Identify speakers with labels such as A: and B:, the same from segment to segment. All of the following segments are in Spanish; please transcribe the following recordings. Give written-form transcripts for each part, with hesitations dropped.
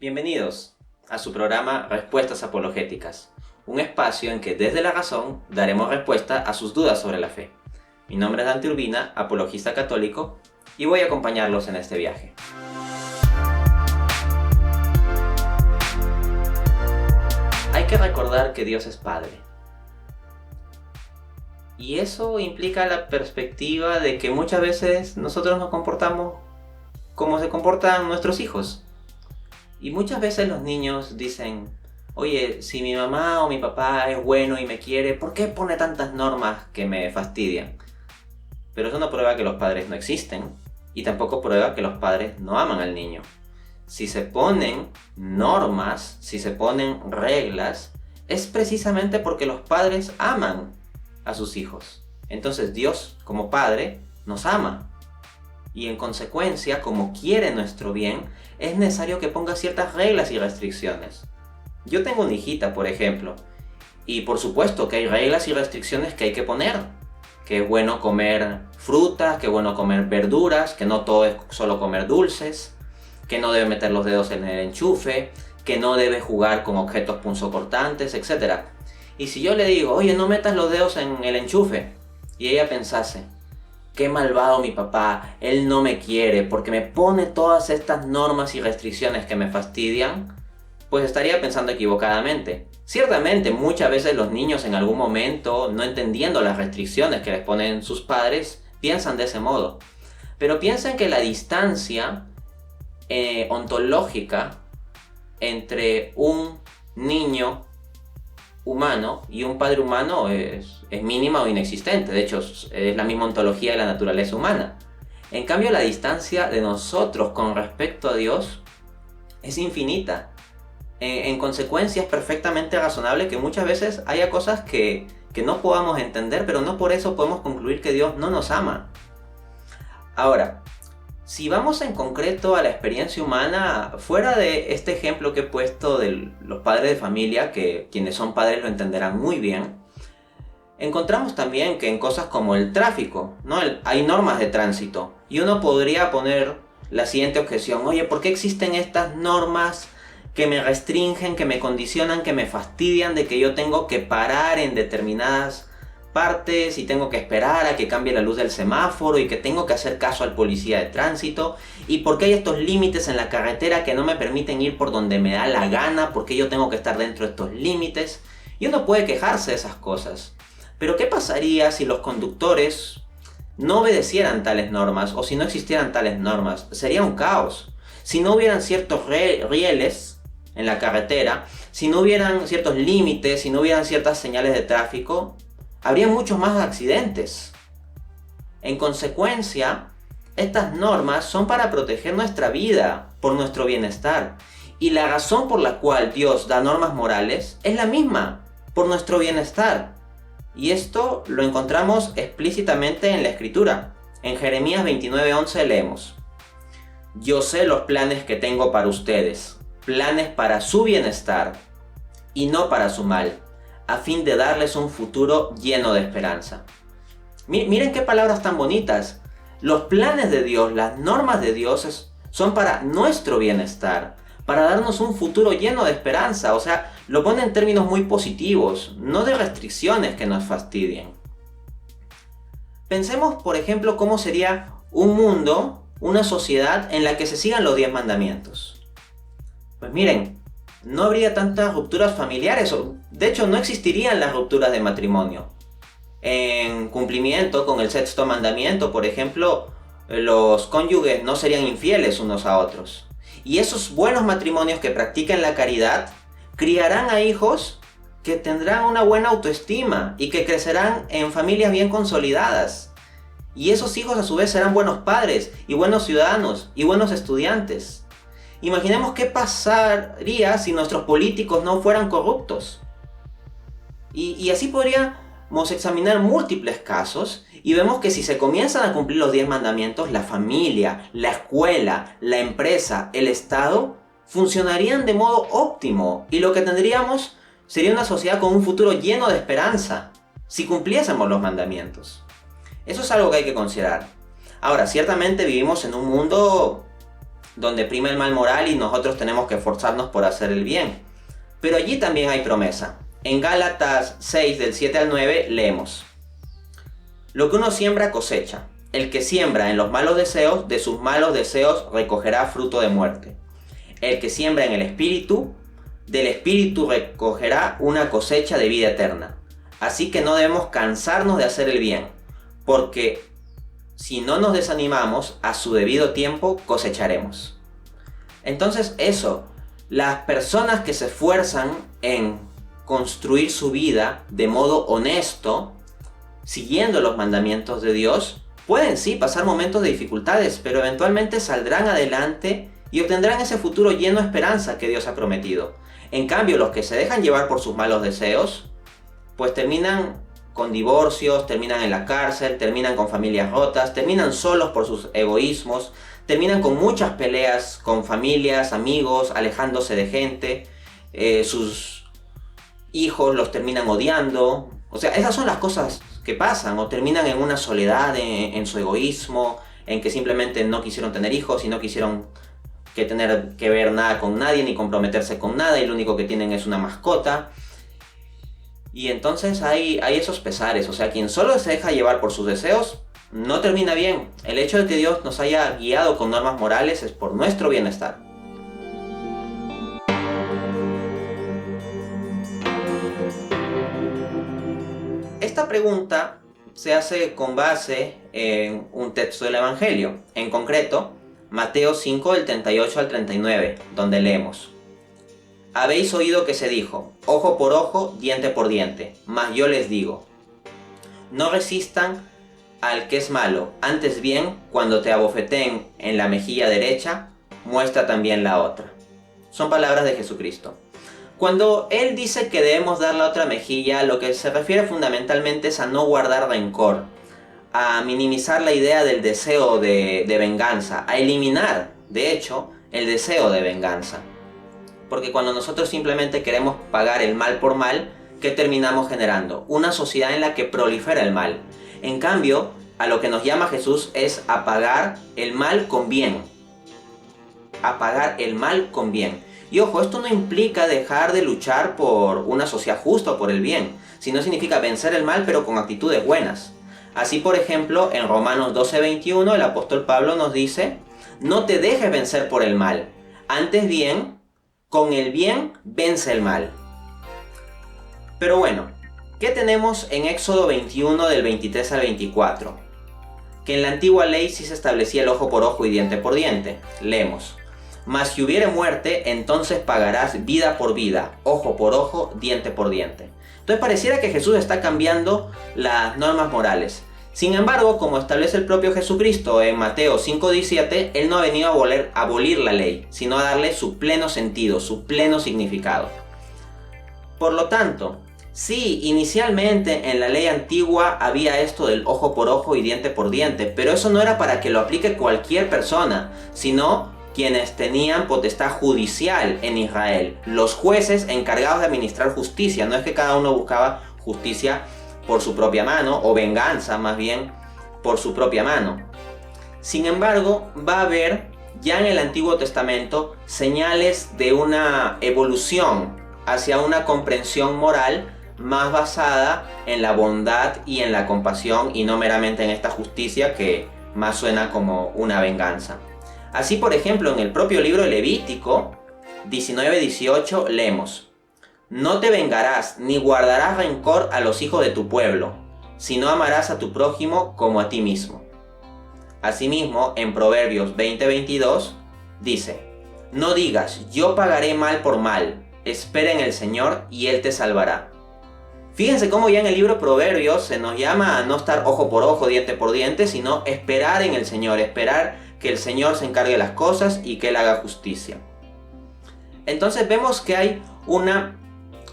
A: Bienvenidos a su programa Respuestas Apologéticas, un espacio en que desde la razón daremos respuesta a sus dudas sobre la fe. Mi nombre es Dante Urbina, apologista católico, y voy a acompañarlos en este viaje. Hay que recordar que Dios es Padre. Y eso implica la perspectiva de que muchas veces nosotros nos comportamos como se comportan nuestros hijos. Y muchas veces los niños dicen, oye, si mi mamá o mi papá es bueno y me quiere, ¿por qué pone tantas normas que me fastidian? Pero eso no prueba que los padres no existen y tampoco prueba que los padres no aman al niño. Si se ponen normas, si se ponen reglas, es precisamente porque los padres aman a sus hijos. Entonces Dios, como Padre, nos ama. Y en consecuencia, como quiere nuestro bien, es necesario que ponga ciertas reglas y restricciones. Yo tengo una hijita, por ejemplo, y por supuesto que hay reglas y restricciones que hay que poner. Que es bueno comer frutas, que es bueno comer verduras, que no todo es solo comer dulces, que no debe meter los dedos en el enchufe, que no debe jugar con objetos punzocortantes, etc. Y si yo le digo, oye, no metas los dedos en el enchufe, y ella pensase, qué malvado mi papá, él no me quiere porque me pone todas estas normas y restricciones que me fastidian, pues estaría pensando equivocadamente. Ciertamente, muchas veces los niños en algún momento, no entendiendo las restricciones que les ponen sus padres, piensan de ese modo. Pero piensen que la distancia ontológica entre un niño humano y un padre humano es mínima o inexistente. De hecho, es la misma ontología de la naturaleza humana. En cambio, la distancia de nosotros con respecto a Dios es infinita. En consecuencia, es perfectamente razonable que muchas veces haya cosas que no podamos entender, pero no por eso podemos concluir que Dios no nos ama. Ahora, si vamos en concreto a la experiencia humana, fuera de este ejemplo que he puesto de los padres de familia, que quienes son padres lo entenderán muy bien, encontramos también que en cosas como el tráfico, ¿no? Hay normas de tránsito, y uno podría poner la siguiente objeción, oye, ¿por qué existen estas normas que me restringen, que me condicionan, que me fastidian de que yo tengo que parar en determinadas partes y tengo que esperar a que cambie la luz del semáforo y que tengo que hacer caso al policía de tránsito? ¿Y por qué hay estos límites en la carretera que no me permiten ir por donde me da la gana? ¿Por qué yo tengo que estar dentro de estos límites? Y uno puede quejarse de esas cosas. Pero ¿qué pasaría si los conductores no obedecieran tales normas o si no existieran tales normas? Sería un caos. Si no hubieran ciertos rieles en la carretera, si no hubieran ciertos límites, si no hubieran ciertas señales de tráfico, habría muchos más accidentes. En consecuencia, estas normas son para proteger nuestra vida, por nuestro bienestar. Y la razón por la cual Dios da normas morales es la misma, por nuestro bienestar. Y esto lo encontramos explícitamente en la Escritura. En Jeremías 29:11 leemos: Yo sé los planes que tengo para ustedes, planes para su bienestar y no para su mal, a fin de darles un futuro lleno de esperanza. Miren qué palabras tan bonitas. Los planes de Dios, las normas de Dios son para nuestro bienestar, para darnos un futuro lleno de esperanza. O sea, lo pone en términos muy positivos, no de restricciones que nos fastidien. Pensemos, por ejemplo, cómo sería un mundo, una sociedad en la que se sigan los 10 mandamientos. Pues miren, no habría tantas rupturas familiares, de hecho no existirían las rupturas de matrimonio. En cumplimiento con el sexto mandamiento, por ejemplo, los cónyuges no serían infieles unos a otros. Y esos buenos matrimonios que practican la caridad criarán a hijos que tendrán una buena autoestima y que crecerán en familias bien consolidadas. Y esos hijos a su vez serán buenos padres y buenos ciudadanos y buenos estudiantes. Imaginemos qué pasaría si nuestros políticos no fueran corruptos. Y así podríamos examinar múltiples casos y vemos que si se comienzan a cumplir los 10 mandamientos, la familia, la escuela, la empresa, el Estado funcionarían de modo óptimo y lo que tendríamos sería una sociedad con un futuro lleno de esperanza si cumpliésemos los mandamientos. Eso es algo que hay que considerar. Ahora, ciertamente vivimos en un mundo donde prima el mal moral y nosotros tenemos que esforzarnos por hacer el bien. Pero allí también hay promesa. En Gálatas 6, del 7 al 9, leemos: lo que uno siembra cosecha. El que siembra en los malos deseos, de sus malos deseos recogerá fruto de muerte. El que siembra en el Espíritu, del Espíritu recogerá una cosecha de vida eterna. Así que no debemos cansarnos de hacer el bien, porque si no nos desanimamos, a su debido tiempo cosecharemos. Entonces eso, las personas que se esfuerzan en construir su vida de modo honesto, siguiendo los mandamientos de Dios, pueden sí pasar momentos de dificultades, pero eventualmente saldrán adelante y obtendrán ese futuro lleno de esperanza que Dios ha prometido. En cambio, los que se dejan llevar por sus malos deseos, pues terminan con divorcios, terminan en la cárcel, terminan con familias rotas, terminan solos por sus egoísmos, terminan con muchas peleas con familias, amigos, alejándose de gente, sus hijos los terminan odiando. O sea, esas son las cosas que pasan, o terminan en una soledad, en su egoísmo, en que simplemente no quisieron tener hijos y no quisieron tener que ver nada con nadie ni comprometerse con nada, y lo único que tienen es una mascota. Y entonces hay esos pesares. O sea, quien solo se deja llevar por sus deseos no termina bien. El hecho de que Dios nos haya guiado con normas morales es por nuestro bienestar. Esta pregunta se hace con base en un texto del Evangelio, en concreto Mateo 5, del 38 al 39, donde leemos: habéis oído que se dijo, ojo por ojo, diente por diente, mas yo les digo, no resistan al que es malo, antes bien, cuando te abofeteen en la mejilla derecha, muestra también la otra. Son palabras de Jesucristo. Cuando Él dice que debemos dar la otra mejilla, lo que se refiere fundamentalmente es a no guardar rencor, a minimizar la idea del deseo de venganza, a eliminar, de hecho, el deseo de venganza. Porque cuando nosotros simplemente queremos pagar el mal por mal, ¿qué terminamos generando? Una sociedad en la que prolifera el mal. En cambio, a lo que nos llama Jesús es a pagar el mal con bien. A pagar el mal con bien. Y ojo, esto no implica dejar de luchar por una sociedad justa o por el bien, sino significa vencer el mal pero con actitudes buenas. Así, por ejemplo, en Romanos 12:21 el apóstol Pablo nos dice: no te dejes vencer por el mal, antes bien, con el bien vence el mal. Pero bueno, ¿qué tenemos en Éxodo 21 del 23 al 24? Que en la antigua ley sí se establecía el ojo por ojo y diente por diente. Leemos: mas si hubiere muerte, entonces pagarás vida por vida, ojo por ojo, diente por diente. Entonces pareciera que Jesús está cambiando las normas morales. Sin embargo, como establece el propio Jesucristo en Mateo 5:17, Él no ha venido a abolir la ley, sino a darle su pleno sentido, su pleno significado. Por lo tanto, sí, inicialmente en la ley antigua había esto del ojo por ojo y diente por diente, pero eso no era para que lo aplique cualquier persona, sino quienes tenían potestad judicial en Israel, los jueces encargados de administrar justicia. No es que cada uno buscaba justicia por su propia mano, o venganza más bien por su propia mano. Sin embargo, va a haber ya en el Antiguo Testamento señales de una evolución hacia una comprensión moral más basada en la bondad y en la compasión, y no meramente en esta justicia que más suena como una venganza. Así, por ejemplo, en el propio libro de Levítico 19:18 leemos: no te vengarás ni guardarás rencor a los hijos de tu pueblo, sino amarás a tu prójimo como a ti mismo. Asimismo, en Proverbios 20:22 dice: no digas, yo pagaré mal por mal, espera en el Señor y Él te salvará. Fíjense cómo ya en el libro Proverbios se nos llama a no estar ojo por ojo, diente por diente, sino esperar en el Señor, esperar que el Señor se encargue de las cosas y que Él haga justicia. Entonces vemos que hay una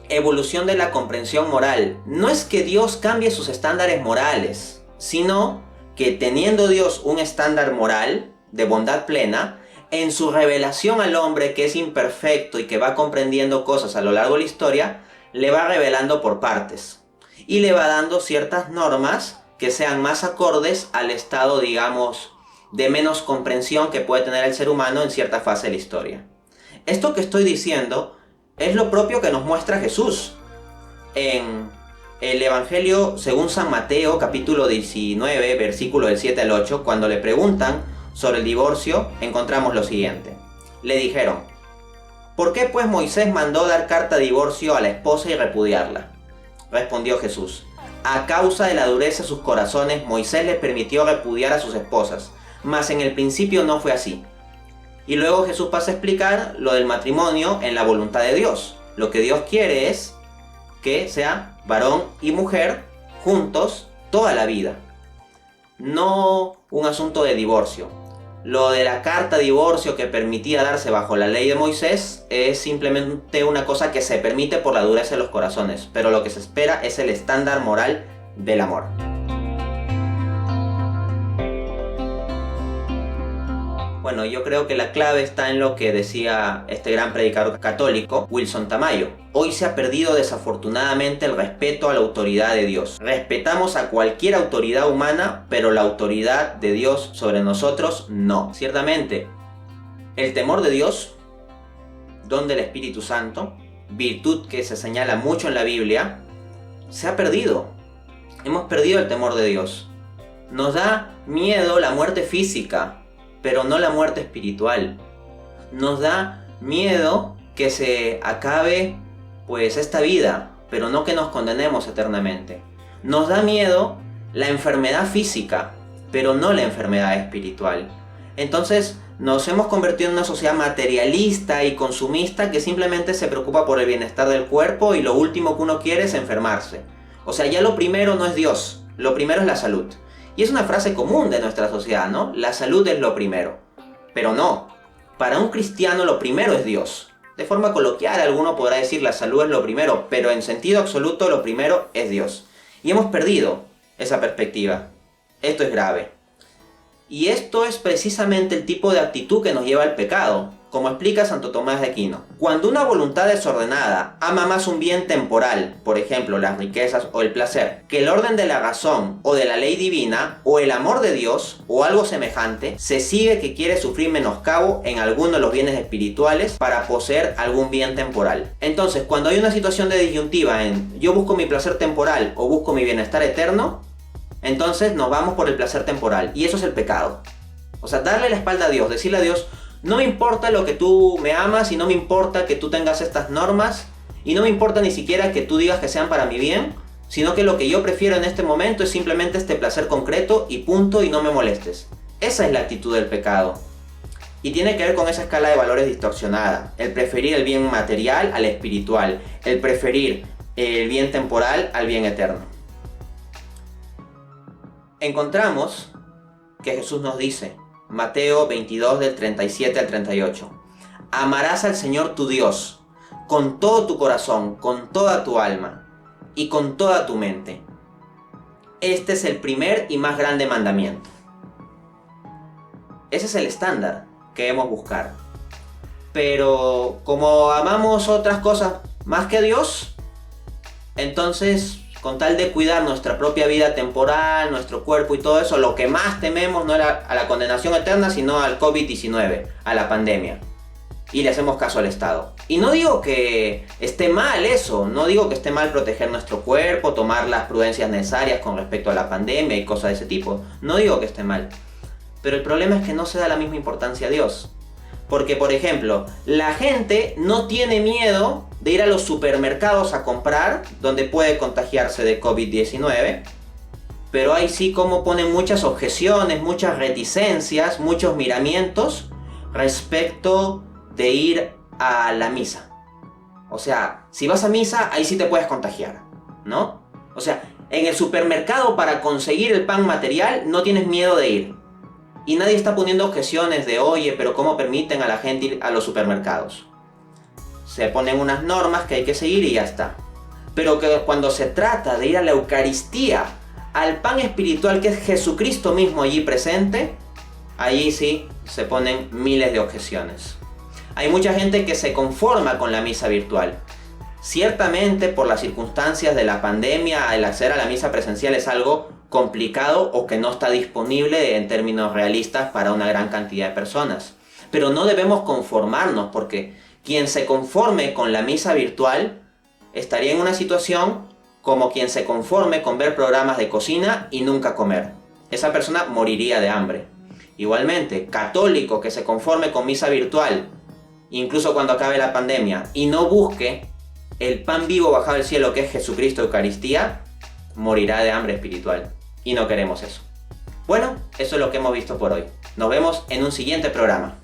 A: evolución de la comprensión moral. No es que Dios cambie sus estándares morales, sino que teniendo Dios un estándar moral de bondad plena, en su revelación al hombre, que es imperfecto y que va comprendiendo cosas a lo largo de la historia, le va revelando por partes y le va dando ciertas normas que sean más acordes al estado, digamos, de menos comprensión que puede tener el ser humano en cierta fase de la historia. Esto que estoy diciendo es lo propio que nos muestra Jesús en el Evangelio según San Mateo, capítulo 19, versículo del 7 al 8, cuando le preguntan sobre el divorcio, encontramos lo siguiente. Le dijeron: ¿por qué pues Moisés mandó dar carta de divorcio a la esposa y repudiarla? Respondió Jesús: a causa de la dureza de sus corazones, Moisés les permitió repudiar a sus esposas, mas en el principio no fue así. Y luego Jesús pasa a explicar lo del matrimonio en la voluntad de Dios. Lo que Dios quiere es que sea varón y mujer juntos toda la vida. No un asunto de divorcio. Lo de la carta de divorcio que permitía darse bajo la ley de Moisés es simplemente una cosa que se permite por la dureza de los corazones, pero lo que se espera es el estándar moral del amor. Bueno, yo creo que la clave está en lo que decía este gran predicador católico, Wilson Tamayo. Hoy se ha perdido desafortunadamente el respeto a la autoridad de Dios. Respetamos a cualquier autoridad humana, pero la autoridad de Dios sobre nosotros no. Ciertamente, el temor de Dios, don del Espíritu Santo, virtud que se señala mucho en la Biblia, se ha perdido. Hemos perdido el temor de Dios. Nos da miedo la muerte física, pero no la muerte espiritual. Nos da miedo que se acabe pues esta vida, pero no que nos condenemos eternamente. Nos da miedo la enfermedad física, pero no la enfermedad espiritual. Entonces nos hemos convertido en una sociedad materialista y consumista que simplemente se preocupa por el bienestar del cuerpo y lo último que uno quiere es enfermarse. O sea, ya lo primero no es Dios, lo primero es la salud. Y es una frase común de nuestra sociedad, ¿no? La salud es lo primero. Pero no. Para un cristiano lo primero es Dios. De forma coloquial alguno podrá decir la salud es lo primero, pero en sentido absoluto lo primero es Dios. Y hemos perdido esa perspectiva. Esto es grave. Y esto es precisamente el tipo de actitud que nos lleva al pecado, como explica Santo Tomás de Aquino. Cuando una voluntad desordenada ama más un bien temporal, por ejemplo las riquezas o el placer, que el orden de la razón o de la ley divina, o el amor de Dios, o algo semejante, se sigue que quiere sufrir menoscabo en alguno de los bienes espirituales para poseer algún bien temporal. Entonces, cuando hay una situación de disyuntiva en yo busco mi placer temporal o busco mi bienestar eterno, entonces nos vamos por el placer temporal, y eso es el pecado. O sea, darle la espalda a Dios, decirle a Dios: no me importa lo que tú me amas, y no me importa que tú tengas estas normas, y no me importa ni siquiera que tú digas que sean para mi bien, sino que lo que yo prefiero en este momento es simplemente este placer concreto y punto, y no me molestes. Esa es la actitud del pecado. Y tiene que ver con esa escala de valores distorsionada. El preferir el bien material al espiritual, el preferir el bien temporal al bien eterno. Encontramos que Jesús nos dice, Mateo 22 del 37 al 38, amarás al Señor tu Dios con todo tu corazón, con toda tu alma y con toda tu mente. Este es el primer y más grande mandamiento. Ese es el estándar que debemos buscar. Pero como amamos otras cosas más que a Dios, entonces, con tal de cuidar nuestra propia vida temporal, nuestro cuerpo y todo eso, lo que más tememos no es a la condenación eterna, sino al COVID-19, a la pandemia. Y le hacemos caso al Estado. Y no digo que esté mal eso, no digo que esté mal proteger nuestro cuerpo, tomar las prudencias necesarias con respecto a la pandemia y cosas de ese tipo. No digo que esté mal. Pero el problema es que no se da la misma importancia a Dios. Porque, por ejemplo, la gente no tiene miedo de ir a los supermercados a comprar, donde puede contagiarse de COVID-19, pero ahí sí como ponen muchas objeciones, muchas reticencias, muchos miramientos respecto de ir a la misa. O sea, si vas a misa, ahí sí te puedes contagiar, ¿no? O sea, en el supermercado para conseguir el pan material no tienes miedo de ir. Y nadie está poniendo objeciones de, oye, pero ¿cómo permiten a la gente ir a los supermercados? Se ponen unas normas que hay que seguir y ya está. Pero que cuando se trata de ir a la Eucaristía, al pan espiritual que es Jesucristo mismo allí presente, allí sí se ponen miles de objeciones. Hay mucha gente que se conforma con la misa virtual. Ciertamente por las circunstancias de la pandemia, el acceder a la misa presencial es algo complicado o que no está disponible en términos realistas para una gran cantidad de personas. Pero no debemos conformarnos, porque quien se conforme con la misa virtual estaría en una situación como quien se conforme con ver programas de cocina y nunca comer. Esa persona moriría de hambre. Igualmente, católico que se conforme con misa virtual, incluso cuando acabe la pandemia, y no busque el pan vivo bajado del cielo que es Jesucristo Eucaristía, morirá de hambre espiritual. Y no queremos eso. Bueno, eso es lo que hemos visto por hoy. Nos vemos en un siguiente programa.